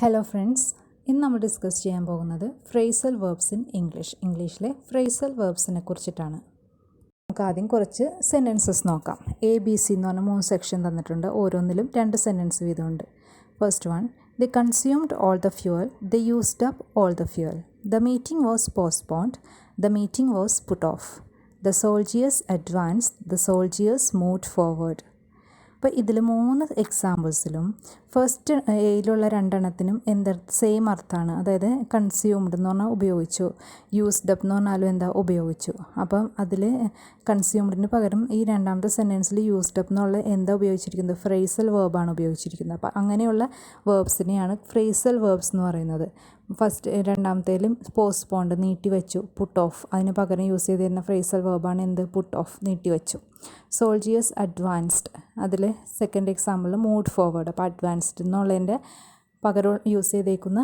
Hello friends, ഇന്ന് നമ്മൾ discuss ചെയ്യാൻ പോകുന്നത് ഫ്രേസൽ വേർബ്സ് ഇൻ ഇംഗ്ലീഷിലെ ഫ്രേസൽ വേർബ്സിനെ കുറിച്ചിട്ടാണ്. നമുക്ക് ആദ്യം കുറച്ച് സെൻറ്റൻസസ് നോക്കാം. ABC എന്ന് പറഞ്ഞ 3 സെക്ഷൻ തന്നിട്ടുണ്ട്. ഓരോന്നിലും 2 സെൻറ്റൻസ് വീതമുണ്ട്. First one, the consumed all the fuel, the used up all the fuel, the meeting was postponed, the meeting was put off, the soldiers advanced, the soldiers moved forward. അപ്പോൾ ഇതിൽ 3 എക്സാമ്പിൾസിലും first എയിലുള്ള 2 same അർത്ഥമാണ്. അതായത് consumed എന്ന് പറഞ്ഞാൽ ഉപയോഗിച്ചു, used up എന്ന് പറഞ്ഞാലും എന്താ ഉപയോഗിച്ചു. അപ്പം അതിൽ കൺസ്യൂംഡിന് പകരം ഈ രണ്ടാമത്തെ സെൻറ്റൻസിൽ യൂസ്ഡ് അപ്പ് എന്നുള്ള എന്താ ഉപയോഗിച്ചിരിക്കുന്നത്? ഫ്രേസൽ വേർബാണ് ഉപയോഗിച്ചിരിക്കുന്നത്. അപ്പോൾ അങ്ങനെയുള്ള വേർബ്സിനെയാണ് ഫ്രേസൽ വേർബ്സ് എന്ന് പറയുന്നത്. രണ്ടാമത്തേലും പോസ്റ്റ്പോണ്ട് നീട്ടിവെച്ചു, പുട്ട് ഓഫ്, അതിന് പകരം യൂസ് ചെയ്തിരുന്ന ഫ്രേസൽ വേർബാണ് എന്ത്? പുട്ട് ഓഫ്, നീട്ടിവെച്ചു. സോൾജിയേഴ്സ് അഡ്വാൻസ്ഡ്, അതിൽ സെക്കൻഡ് എക്സാമ്പിൾ മൂഡ് ഫോർവേഡ്. അപ്പോൾ അഡ്വാൻസ്ഡ് എന്നുള്ളതിൻ്റെ പകരം യൂസ് ചെയ്തേക്കുന്ന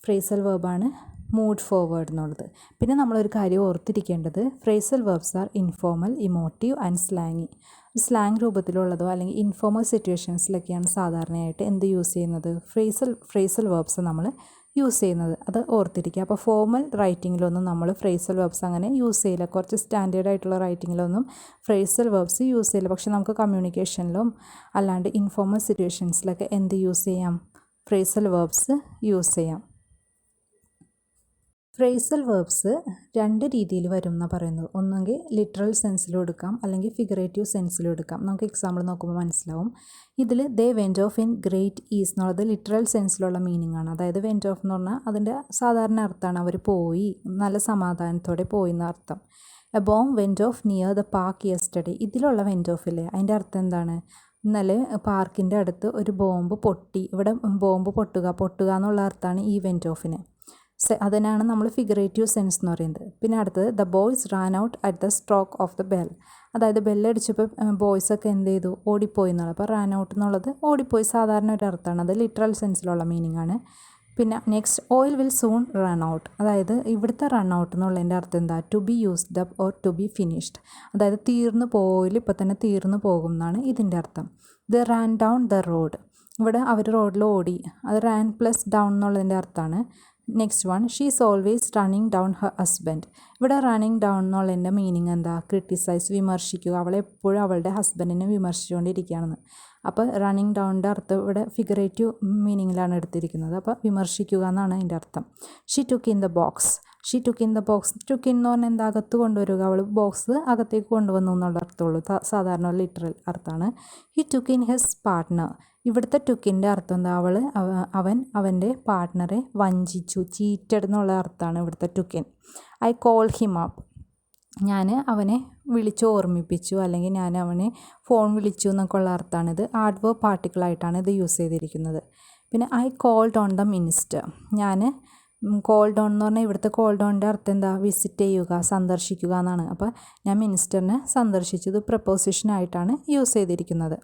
ഫ്രേസൽ വേർബാണ് മൂഡ് ഫോർവേഡ് എന്നുള്ളത്. പിന്നെ നമ്മളൊരു കാര്യം ഓർത്തിരിക്കേണ്ടത്, phrasal verbs are informal, emotive and slangy. Slang രൂപത്തിലുള്ളതോ അല്ലെങ്കിൽ ഇൻഫോർമൽ സിറ്റുവേഷൻസിലൊക്കെയാണ് സാധാരണയായിട്ട് എന്ത് യൂസ് ചെയ്യുന്നത്? ഫ്രേസൽ വേർബ്സ് നമ്മൾ യൂസ് ചെയ്യുന്നത്. അത് ഓർത്തിരിക്കുക. അപ്പോൾ ഫോർമൽ റൈറ്റിങ്ങിലൊന്നും നമ്മൾ ഫ്രേസൽ വേർബ്സ് അങ്ങനെ യൂസ് ചെയ്യില്ല. കുറച്ച് സ്റ്റാൻഡേർഡ് ആയിട്ടുള്ള റൈറ്റിങ്ങിലൊന്നും ഫ്രേസൽ വേർബ്സ് യൂസ് ചെയ്യില്ല. പക്ഷെ നമുക്ക് കമ്മ്യൂണിക്കേഷനിലും അല്ലാണ്ട് ഇൻഫോർമൽ സിറ്റുവേഷൻസിലൊക്കെ എന്ത് യൂസ് ചെയ്യാം? ഫ്രേസൽ വേർബ്സ് യൂസ് ചെയ്യാം. ഫ്രേസൽ വേർബ്സ് 2 രീതിയിൽ വരും എന്നാണ് പറയുന്നത്. ഒന്നെങ്കിൽ ലിറ്ററൽ സെൻസിലും എടുക്കാം, അല്ലെങ്കിൽ ഫിഗറേറ്റീവ് സെൻസിലും എടുക്കാം. നമുക്ക് എക്സാമ്പിൾ നോക്കുമ്പോൾ മനസ്സിലാവും. ഇതിൽ they went off in great ease എന്നുള്ളത് ലിറ്ററൽ സെൻസിലുള്ള മീനിങ് ആണ്. അതായത് വെൻറ്റ് ഓഫ് എന്ന് പറഞ്ഞാൽ അതിൻ്റെ സാധാരണ അർത്ഥമാണ് അവർ പോയി, നല്ല സമാധാനത്തോടെ പോയി എന്ന അർത്ഥം. A bomb went off near the park yesterday, ഇതിലുള്ള വെൻറ്റ് ഓഫ് ഇല്ലേ, അതിൻ്റെ അർത്ഥം എന്താണ്? ഇന്നലെ പാർക്കിൻ്റെ അടുത്ത് ഒരു ബോംബ് പൊട്ടി. ഇവിടെ ബോംബ് പൊട്ടുക എന്നുള്ള അർത്ഥമാണ് ഈ വെൻറ്റ് ഓഫിന്. അതിനാണ് നമ്മൾ ഫിഗറേറ്റീവ് സെൻസ് എന്ന് പറയുന്നത്. പിന്നെ അടുത്തത് the boys Rann out at the stroke of the bell, അതായത് ബെല്ലടിച്ചപ്പോൾ ബോയ്സൊക്കെ എന്ത് ചെയ്തു? ഓടിപ്പോയി എന്നുള്ളത്. അപ്പോൾ റാൻ ഔട്ട് എന്നുള്ളത് ഓടിപ്പോയി, സാധാരണ ഒരു അർത്ഥമാണ്. അത് ലിറ്ററൽ സെൻസിലുള്ള മീനിങ് ആണ്. പിന്നെ next, oil will soon run out, അതായത് ഇവിടുത്തെ റൺ ഔട്ട് എന്നുള്ളതിൻ്റെ അർത്ഥം എന്താ? To be used up or to be finished, അതായത് തീർന്നു ഓയിൽ ഇപ്പോൾ തന്നെ തീർന്നു പോകും എന്നാണ് ഇതിൻ്റെ അർത്ഥം. They ran down the road, ഇവിടെ അവർ റോഡിൽ ഓടി, അത് റാൻ പ്ലസ് ഡൗൺ എന്നുള്ളതിൻ്റെ അർത്ഥമാണ്. Next one, she is always running down her husband, ഇവിടെ റണ്ണിങ് ഡൗൺ എന്നുള്ളതിൻ്റെ മീനിങ് എന്താ? ക്രിട്ടിസൈസ്, വിമർശിക്കുക. അവളെ എപ്പോഴും അവളുടെ ഹസ്ബൻഡിനെ വിമർശിച്ചുകൊണ്ടിരിക്കുകയാണെന്ന്. അപ്പോൾ റണ്ണിങ് ഡൗണിൻ്റെ അർത്ഥം ഇവിടെ ഫിഗറേറ്റീവ് മീനിങ്ങിലാണ് എടുത്തിരിക്കുന്നത്. അപ്പോൾ വിമർശിക്കുക എന്നാണ് അതിൻ്റെ അർത്ഥം. She took in the box, took in എന്ന് പറഞ്ഞാൽ എന്താ? അകത്ത് കൊണ്ടുവരിക. അവൾ ബോക്സ് അകത്തേക്ക് കൊണ്ടുവന്നു എന്നുള്ള അർത്ഥമുള്ളൂ, സാധാരണ ലിറ്ററൽ അർത്ഥമാണ്. He took in his partner, ഇവിടുത്തെ ടുക്കിൻ്റെ അർത്ഥം എന്താ? അവൻ അവൻ്റെ പാർട്ട്ണറെ വഞ്ചിച്ചു, ചീറ്റഡ് എന്നുള്ള അർത്ഥമാണ് ഇവിടുത്തെ ടുക്കിൻ. ഐ കോൾ ഹിം അപ്പ്, ഞാൻ അവനെ വിളിച്ച് ഓർമ്മിപ്പിച്ചു, അല്ലെങ്കിൽ ഞാൻ അവനെ ഫോൺ വിളിച്ചു എന്നൊക്കെ ഉള്ള അർത്ഥമാണിത്. ആഡ്വേർബ് പാർട്ടിക്കിളായിട്ടാണ് ഇത് യൂസ് ചെയ്തിരിക്കുന്നത്. പിന്നെ I called on the minister, ഞാൻ കോൾഡ് ഓൺ എന്ന് പറഞ്ഞാൽ ഇവിടുത്തെ കോൾഡ് ഓണിൻ്റെ അർത്ഥം എന്താ? വിസിറ്റ് ചെയ്യുക, സന്ദർശിക്കുക എന്നാണ്. അപ്പോൾ ഞാൻ മിനിസ്റ്ററിനെ സന്ദർശിച്ചു. ഇത് പ്രപ്പോസിഷനായിട്ടാണ് യൂസ് ചെയ്തിരിക്കുന്നത്.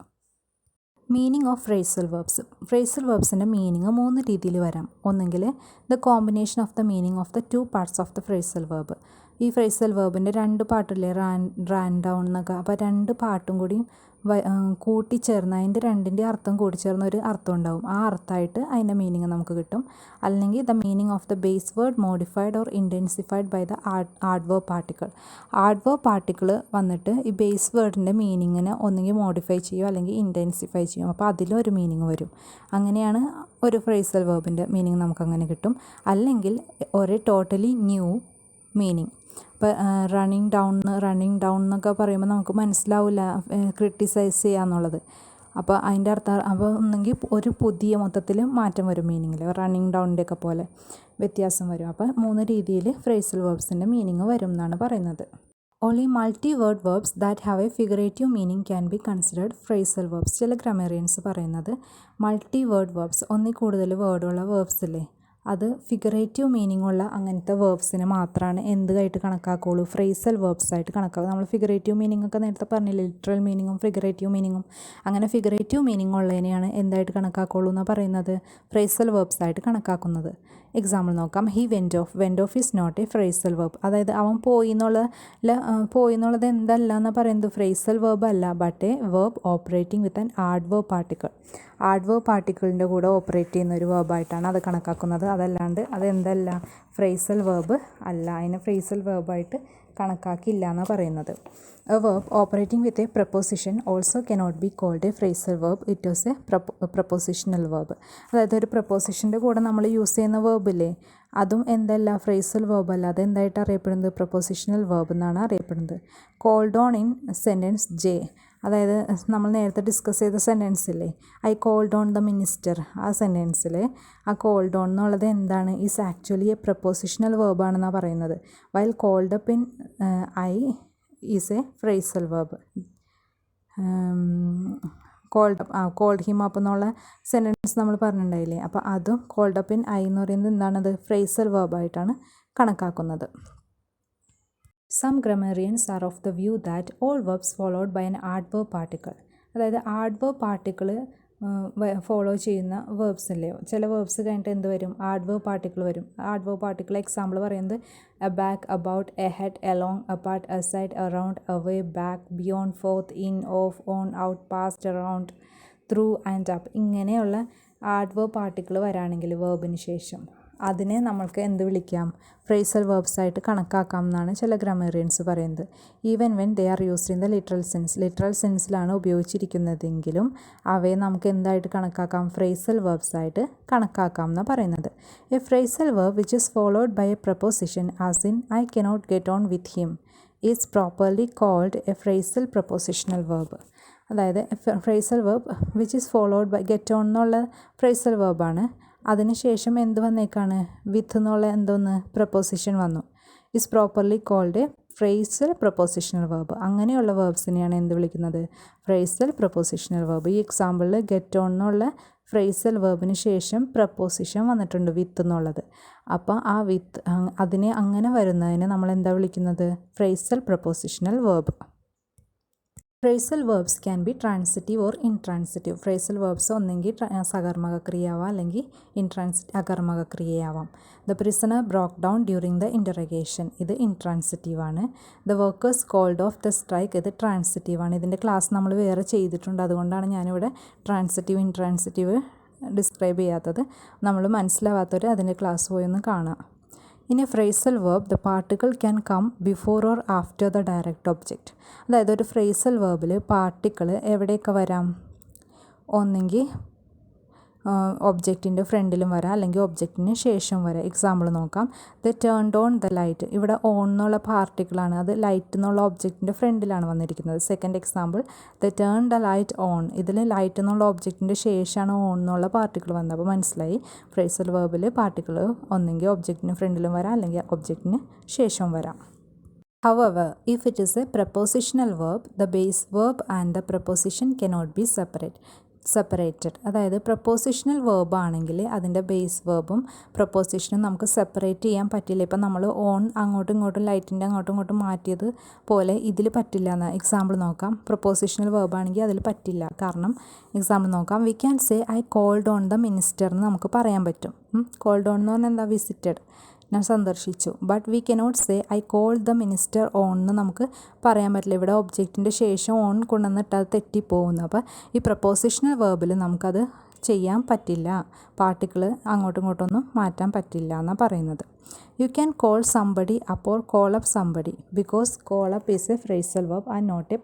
Meaning of phrasal verbs. Phrasal വേർബ്സിൻ്റെ മീനിങ് 3 രീതിയിൽ വരാം. ഒന്നെങ്കിൽ the combination of the meaning of the 2 parts of the phrasal verb. ഈ ഫ്രേസൽ വേർബിൻ്റെ 2 പാർട്ടില്ലേ, റാൻ ഡൗൺ എന്നൊക്കെ. അപ്പോൾ 2 പാർട്ടും കൂടി കൂട്ടിച്ചേർന്ന് അതിൻ്റെ 2ൻ്റെ അർത്ഥം കൂടിച്ചേർന്ന ഒരു അർത്ഥം ഉണ്ടാവും. ആ അർത്ഥമായിട്ട് അതിൻ്റെ മീനിങ് നമുക്ക് കിട്ടും. അല്ലെങ്കിൽ the meaning of the base word modified or intensified by the adverb particle. Adverb particle വന്നിട്ട് ഈ ബേസ് വേർഡിൻ്റെ മീനിങ്ങിനെ ഒന്നുകിൽ മോഡിഫൈ ചെയ്യും അല്ലെങ്കിൽ ഇൻറ്റൻസിഫൈ ചെയ്യും. അപ്പോൾ അതിലൊരു മീനിങ് വരും. അങ്ങനെയാണ് ഒരു ഫ്രേസൽ വേർബിൻ്റെ മീനിങ് നമുക്കങ്ങനെ കിട്ടും. അല്ലെങ്കിൽ ഒരു ടോട്ടലി ന്യൂ മീനിങ്. ഇപ്പോൾ റണ്ണിങ് ഡൗൺ എന്നൊക്കെ പറയുമ്പോൾ നമുക്ക് മനസ്സിലാവില്ല ക്രിട്ടിസൈസ് ചെയ്യുക എന്നുള്ളത്. അപ്പോൾ അതിൻ്റെ അർത്ഥം, അപ്പോൾ ഒന്നെങ്കിൽ ഒരു പുതിയ മൊത്തത്തിൽ മാറ്റം വരും മീനിങ്ങിൽ, റണ്ണിങ് ഡൗണിൻ്റെ ഒക്കെ പോലെ വ്യത്യാസം വരും. അപ്പോൾ 3 രീതിയിൽ ഫ്രേസൽ വേർബ്സിൻ്റെ മീനിങ് വരും എന്നാണ് പറയുന്നത്. Only multi word verbs that have A figurative meaning can be considered phrasal verbs. ചില ഗ്രമേറിയൻസ് പറയുന്നത് മൾട്ടി വേർഡ് വേർബ്സ്, ഒന്നിൽ കൂടുതൽ വേർഡുള്ള വേർബ്സ് ഇല്ലേ, അത് ഫിഗറേറ്റീവ് മീനിങ് ഉള്ള അങ്ങനത്തെ വേർബ്സിനെ മാത്രമാണ് എന്തായിട്ട് കണക്കാക്കുള്ളൂ? ഫ്രേസൽ വേർബ്സ് ആയിട്ട് കണക്കാക്കും. നമ്മൾ ഫിഗറേറ്റീവ് മീനിങ് ഒക്കെ നേരത്തെ പറഞ്ഞില്ലേ, ലിറ്ററൽ മീനിങ്ങും ഫിഗറേറ്റീവ് മീനിങ്ങും. അങ്ങനെ ഫിഗറേറ്റീവ് മീനിങ് ഉള്ളതിനെയാണ് എന്തായിട്ട് കണക്കാക്കുള്ളൂ എന്നാണ് പറയുന്നത്? ഫ്രേസൽ വേർബ്സ് ആയിട്ട് കണക്കാക്കുന്നത്. എക്സാമ്പിൾ നോക്കാം. He went off is not a phrasal verb. അതായത് അവൻ പോയി എന്നുള്ളത് എന്തല്ല എന്ന് പറയുന്നത് ഫ്രേസൽ വേർബ് അല്ല, but a verb operating with an adverb particle. Adverb പാർട്ടിക്കിളിൻ്റെ കൂടെ ഓപ്പറേറ്റ് ചെയ്യുന്ന ഒരു വേർബായിട്ടാണ് അത് കണക്കാക്കുന്നത്. അതല്ലാണ്ട് അതെന്തല്ല, ഫ്രേസൽ വേർബ് അല്ല, അതിനെ ഫ്രേസൽ വേർബായിട്ട് കണക്കാക്കില്ല എന്നാണ് പറയുന്നത്. A verb operating with a preposition also cannot be called a phrasal verb. It is a prepositional verb. അതായത് ഒരു പ്രപ്പോസിഷൻ്റെ കൂടെ നമ്മൾ യൂസ് ചെയ്യുന്ന വേർബില്ലേ, അതും എന്തല്ല, ഫ്രേസൽ വേർബ് അല്ല, അതെന്തായിട്ട് അറിയപ്പെടുന്നത്, പ്രപ്പോസിഷണൽ വേർബ് എന്നാണ് അറിയപ്പെടുന്നത്. Called on in sentence J, അതായത് നമ്മൾ നേരത്തെ ഡിസ്കസ് ചെയ്ത സെൻറ്റൻസ് ഇല്ലേ, I called on the minister, ആ സെൻറ്റൻസിൽ ആ കോൾഡ് ഓൺ എന്നുള്ളത് എന്താണ്, ഈസ് ആക്ച്വലി എ പ്രപ്പോസിഷണൽ വേർബാണെന്നാണ് പറയുന്നത്. While called up in I is a phrasal verb. Called him up എന്നുള്ള സെൻറ്റൻസ് നമ്മൾ പറഞ്ഞിട്ടുണ്ടായില്ലേ, അപ്പോൾ അതും കോൾഡ് അപ്പ് ഇൻ ഐ എന്ന് പറയുന്നത് എന്താണത്, ഫ്രേസൽ വേർബായിട്ടാണ് കണക്കാക്കുന്നത്. Some grammarians are of the view that all verbs followed by an adverb particle, അതായത് ആഡ്വേർബ് പാർട്ടിക്കിൾ ഫോളോ ചെയ്യുന്ന വേർബ്സ് അല്ലേ, ചില വേർബ്സ് കഴിഞ്ഞിട്ട് എന്ത് വരും, ആഡ്വേർബ് പാർട്ടിക്കിൾ വരും. ആഡ്വേർബ് പാർട്ടിക്കിൾ എക്സാമ്പിൾ പറയുന്നത് A back, about, ahead, along, apart, aside, around, away, back, beyond, fourth, in, of, on, out, past, around, through and up, ഇങ്ങനെയുള്ള adverb particle വരാണെങ്കിൽ വേർബിന് ശേഷം അതിനെ നമ്മൾക്ക് എന്ത് വിളിക്കാം, ഫ്രേസൽ വേർബ്സായിട്ട് കണക്കാക്കാം എന്നാണ് ചില ഗ്രാമറിയൻസ് പറയുന്നത്. Even when they are used in the literal sense, literal സെൻസിലാണ് ഉപയോഗിച്ചിരിക്കുന്നതെങ്കിലും അവയെ നമുക്ക് എന്തായിട്ട് കണക്കാക്കാം, ഫ്രേസൽ വേർബ്സായിട്ട് കണക്കാക്കാം എന്നാണ് പറയുന്നത്. A phrasal verb which is followed by a preposition as in I cannot get on with him is properly called a phrasal prepositional verb. അതായത് phrasal verb which is followed by get on എന്നുള്ള phrasal വേർബാണ്, അതിനുശേഷം എന്ത് വന്നേക്കാണ്, with എന്നുള്ള എന്തോന്ന് preposition വന്നു, is properly called a phrasal prepositional verb. അങ്ങനെയുള്ള വേർബ്സിനെയാണ് എന്ത് വിളിക്കുന്നത്, ഫ്രേസൽ പ്രപ്പോസിഷണൽ വേർബ്. ഈ എക്സാമ്പിളിൽ ഗെറ്റ് ഓൺ എന്നുള്ള ഫ്രേസൽ വേർബിന് ശേഷം പ്രപ്പോസിഷൻ വന്നിട്ടുണ്ട് വിത്ത് എന്നുള്ളത്. അപ്പോൾ ആ വിത്ത് അതിനെ അങ്ങനെ വരുന്നതിനെ നമ്മൾ എന്താ വിളിക്കുന്നത്, phrasal prepositional verb. Phrasal verbs can be transitive or intransitive. Phrasal verbs ഒന്നെങ്കിൽ സകർമ്മക ക്രിയയാവാം അല്ലെങ്കിൽ അകർമ്മക ക്രിയയാവാം. The prisoner broke down during the interrogation, ഇത് ഇൻട്രാൻസിറ്റീവ് ആണ്. The workers called off the strike, ഇത് ട്രാൻസിറ്റീവ് ആണ്. ഇതിൻ്റെ ക്ലാസ് നമ്മൾ വേറെ ചെയ്തിട്ടുണ്ട്, അതുകൊണ്ടാണ് ഞാനിവിടെ ട്രാൻസിറ്റീവ് ഇൻട്രാൻസിറ്റീവ് ഡിസ്ക്രൈബ് ചെയ്യാത്തത്. നമ്മൾ മനസ്സിലാവാത്തവർ അതിൻ്റെ ക്ലാസ് പോയി ഒന്ന് കാണാം. In a phrasal verb the particle can come before or after the direct object. അതായത് ഒരു ഫ്രേസൽ വേർബിൽ പാർട്ടിക്കിൾ എവിടെയൊക്കെ വരാം, ഒന്നെങ്കിൽ ഒബ്ജക്റ്റിൻ്റെ ഫ്രണ്ടിലും വരാം അല്ലെങ്കിൽ ഒബ്ജക്റ്റിന് ശേഷം വരാം. എക്സാമ്പിൾ നോക്കാം. The turned on the light, ഇവിടെ ഓൺ എന്നുള്ള പാർട്ടിക്കിളാണ്, അത് ലൈറ്റ് എന്നുള്ള ഒബ്ജക്റ്റിൻ്റെ ഫ്രണ്ടിലാണ് വന്നിരിക്കുന്നത്. Second example the turn the light on, ഇതിൽ ലൈറ്റ് എന്നുള്ള ഒബ്ജക്റ്റിൻ്റെ ശേഷമാണ് ഓൺ എന്നുള്ള പാർട്ടിക്കിൾ വന്നത്. അപ്പോൾ മനസ്സിലായി, ഫ്രേസൽ വേർബിൽ പാർട്ടിക്കിൾ ഒന്നെങ്കിൽ ഒബ്ജക്റ്റിന് ഫ്രണ്ടിലും വരാം അല്ലെങ്കിൽ ഒബ്ജക്റ്റിന് ശേഷം വരാം. However, if it is a prepositional verb, the base verb and the preposition cannot be separated. അതായത് പ്രപ്പോസിഷണൽ വേർബ് ആണെങ്കിൽ അതിൻ്റെ ബേസ് വേർബും പ്രപ്പോസിഷനും നമുക്ക് സെപ്പറേറ്റ് ചെയ്യാൻ പറ്റില്ല. ഇപ്പം നമ്മൾ ഓൺ അങ്ങോട്ടും ഇങ്ങോട്ടും ലൈറ്റിൻ്റെ അങ്ങോട്ടും ഇങ്ങോട്ടും മാറ്റിയത് പോലെ ഇതിൽ പറ്റില്ല എന്ന്. എക്സാമ്പിൾ നോക്കാം. പ്രപ്പോസിഷണൽ വേർബ് ആണെങ്കിൽ അതിൽ പറ്റില്ല. കാരണം എക്സാമ്പിൾ നോക്കാം. We can say I called on the minister എന്ന് നമുക്ക് പറയാൻ പറ്റും. കോൾഡ് ഓൺ എന്ന് പറഞ്ഞാൽ എന്താ, വിസിറ്റഡ്, ഞാൻ സന്ദർശിച്ചു. But we cannot say I called the minister on എന്ന് നമുക്ക് പറയാൻ പറ്റില്ല. ഇവിടെ ഒബ്ജക്റ്റിൻ്റെ ശേഷം ഓൺ കൊണ്ടുവന്നിട്ട് അത് തെറ്റിപ്പോകുന്നു. അപ്പോൾ ഈ പ്രപ്പോസിഷണൽ വേർബിൽ നമുക്കത് ചെയ്യാൻ പറ്റില്ല, പാർട്ടിക്കിൾ അങ്ങോട്ടും ഇങ്ങോട്ടൊന്നും മാറ്റാൻ പറ്റില്ല എന്നാണ് പറയുന്നത്. യു ക്യാൻ കോൾ സംബഡി അപ്പോൾ call up somebody because call up is a phrasal verb and not a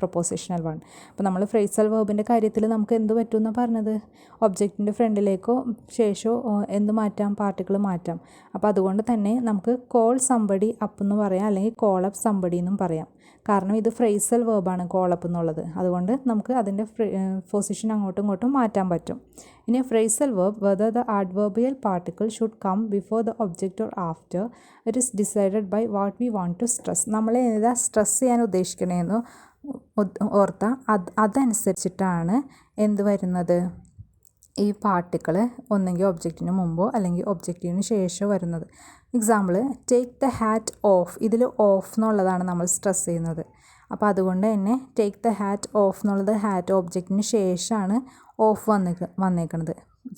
prepositional one. അപ്പോൾ നമ്മൾ ഫ്രേസൽ വേർബിൻ്റെ കാര്യത്തിൽ നമുക്ക് എന്ത് പറ്റുമെന്നാണ് പറഞ്ഞത്, ഒബ്ജക്റ്റിൻ്റെ ഫ്രണ്ടിലേക്കോ ശേഷമോ എന്ത് മാറ്റാം, പാർട്ടിക്കിൾ മാറ്റാം. അപ്പോൾ അതുകൊണ്ട് തന്നെ നമുക്ക് കോൾ സംബഡി അപ്പ് എന്ന് പറയാം അല്ലെങ്കിൽ കോൾ അപ്പ് സംബഡി എന്നും പറയാം. കാരണം ഇത് ഫ്രേസൽ വേർബാണ് കോൾ അപ്പ് എന്നുള്ളത്, അതുകൊണ്ട് നമുക്ക് അതിൻ്റെ പൊസിഷൻ അങ്ങോട്ടും ഇങ്ങോട്ടും മാറ്റാൻ പറ്റും. ഇനി phrasal verb whether the adverbial particle should come before the object or after it is decided by what we want to stress. നമ്മൾ ഏതാ സ്ട്രെസ് ചെയ്യാൻ ഉദ്ദേശിക്കണേന്ന് ഓർത്താൽ അതനുസരിച്ചിട്ടാണ് എന്ത് വരുന്നത്, ഈ പാർട്ടിക്കിൾ ഒന്നെങ്കിൽ ഒബ്ജക്റ്റിന് മുമ്പോ അല്ലെങ്കിൽ ഒബ്ജക്റ്റിന് ശേഷമോ വരുന്നത്. Example take the hat of, ഇതിൽ ഓഫ് എന്നുള്ളതാണ് നമ്മൾ സ്ട്രെസ് ചെയ്യുന്നത്. അപ്പോൾ അതുകൊണ്ട് തന്നെ ടേക്ക് ദ ഹാറ്റ് ഓഫ് എന്നുള്ളത് ഹാറ്റ് ഒബ്ജക്റ്റിന് ശേഷമാണ് ഓഫ് വന്നേക്കുന്നത്.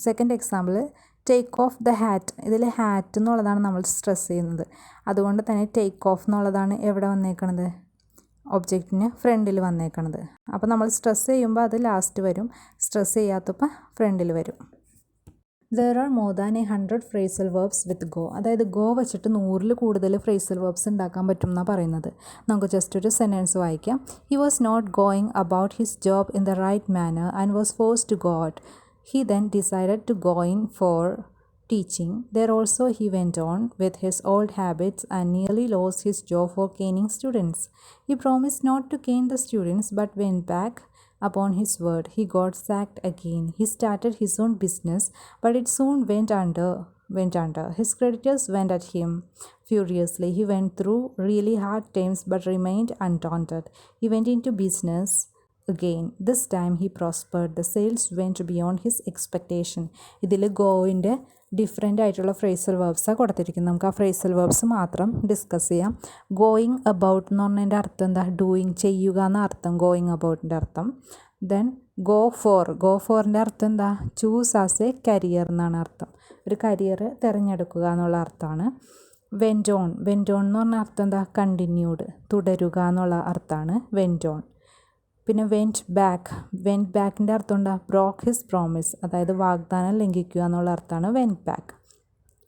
Second example take off the hat, ഇതിൽ ഹാറ്റ് എന്നുള്ളതാണ് നമ്മൾ സ്ട്രെസ് ചെയ്യുന്നത്. അതുകൊണ്ട് തന്നെ ടേക്ക് ഓഫ് എന്നുള്ളതാണ് എവിടെ വന്നേക്കണത്, ഒബ്ജക്റ്റിന് ഫ്രണ്ടിൽ വന്നേക്കണത്. അപ്പോൾ നമ്മൾ സ്ട്രെസ് ചെയ്യുമ്പോൾ അത് ലാസ്റ്റ് വരും, സ്ട്രെസ് ചെയ്യാത്തപ്പോൾ ഫ്രണ്ടിൽ വരും. There are more than 100 phrasal verbs with go. അതായത് ഗോ വെച്ചിട്ട് 100 കൂടുതൽ ഫ്രേസൽ വെർബ്സ് ഉണ്ടാക്കാൻ പറ്റും എന്നാണ് പറയുന്നത്. നമുക്ക് ജസ്റ്റ് ഒരു സെൻറ്റൻസ് വായിക്കാം. He was not going about his job in the right manner and was forced to go out. He then decided to go in for teaching. There also he went on with his old habits and nearly lost his job for caning students. He promised not to cane the students but went back upon his word. He got sacked again. He started his own business, but it soon went under. His creditors went at him furiously. He went through really hard times but remained undaunted. He went into business again. This time he prospered. The sales went beyond his expectation. ഇതിൽ ഗോയിൻ്റെ different ആയിട്ടുള്ള phrasal വേർബ്സാണ് കൊടുത്തിരിക്കുന്നത്. നമുക്ക് ആ phrasal verbs മാത്രം discuss ചെയ്യാം. Going about എന്ന് പറഞ്ഞതിൻ്റെ അർത്ഥം എന്താ, ഡൂയിങ്, ചെയ്യുക എന്ന അർത്ഥം ഗോയിങ് അബൌട്ടിൻ്റെ അർത്ഥം. ദെൻ ഗോ ഫോറിൻ്റെ അർത്ഥം എന്താ, ചൂസ് ആസ് എ കരിയർ എന്നാണ് അർത്ഥം, ഒരു കരിയർ തിരഞ്ഞെടുക്കുക എന്നുള്ള അർത്ഥമാണ്. വെൻറ്റ് ഓൺ എന്ന് പറഞ്ഞ അർത്ഥം എന്താ, കണ്ടിന്യൂഡ്, തുടരുക എന്നുള്ള അർത്ഥമാണ് വെൻറ്റ് ഓൺ. പിന്നെ വെൻറ്റ് ബാക്കിൻ്റെ അർത്ഥം എന്താ, ബ്രോക്ക് ഹിസ് പ്രോമിസ്, അതായത് വാഗ്ദാനം ലംഘിക്കുക എന്നുള്ള അർത്ഥമാണ് വെൻറ്റ് ബാക്ക്.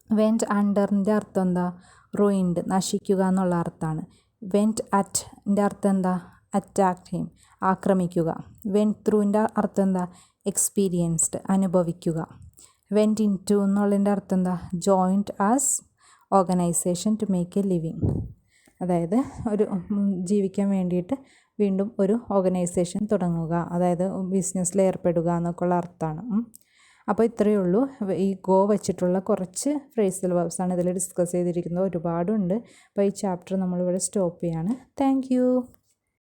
വെൻറ്റ് അണ്ടറിൻ്റെ അർത്ഥം എന്താ, റൂയിൻഡ്, നശിക്കുക എന്നുള്ള അർത്ഥമാണ്. വെൻറ്റ് അറ്റിൻ്റെ അർത്ഥം എന്താ, അറ്റാക്ക് ഹിം, ആക്രമിക്കുക. വെൻറ്റ് ത്രൂവിൻ്റെ അർത്ഥം എന്താ, എക്സ്പീരിയൻസ്ഡ്, അനുഭവിക്കുക. വെൻറ്റ് ഇൻ ടു എന്നുള്ളതിൻ്റെ അർത്ഥം എന്താ, joined as organisation to make a living, അതായത് ഒരു ജീവിക്കാൻ വേണ്ടിയിട്ട് വീണ്ടും ഒരു ഓർഗനൈസേഷൻ തുടങ്ങുക, അതായത് ബിസിനസ്സിൽ ഏർപ്പെടുക എന്നൊക്കെയുള്ള അർത്ഥമാണ്. അപ്പോൾ ഇത്രയേ ഉള്ളൂ. ഈ ഗോ വെച്ചിട്ടുള്ള കുറച്ച് ഫ്രേസൽ വേർബ്സാണ് ഇതിൽ ഡിസ്കസ് ചെയ്തിരിക്കുന്നത്. ഒരുപാടുണ്ട്. അപ്പോൾ ഈ ചാപ്റ്റർ നമ്മളിവിടെ സ്റ്റോപ്പ് ചെയ്യാണ്. താങ്ക്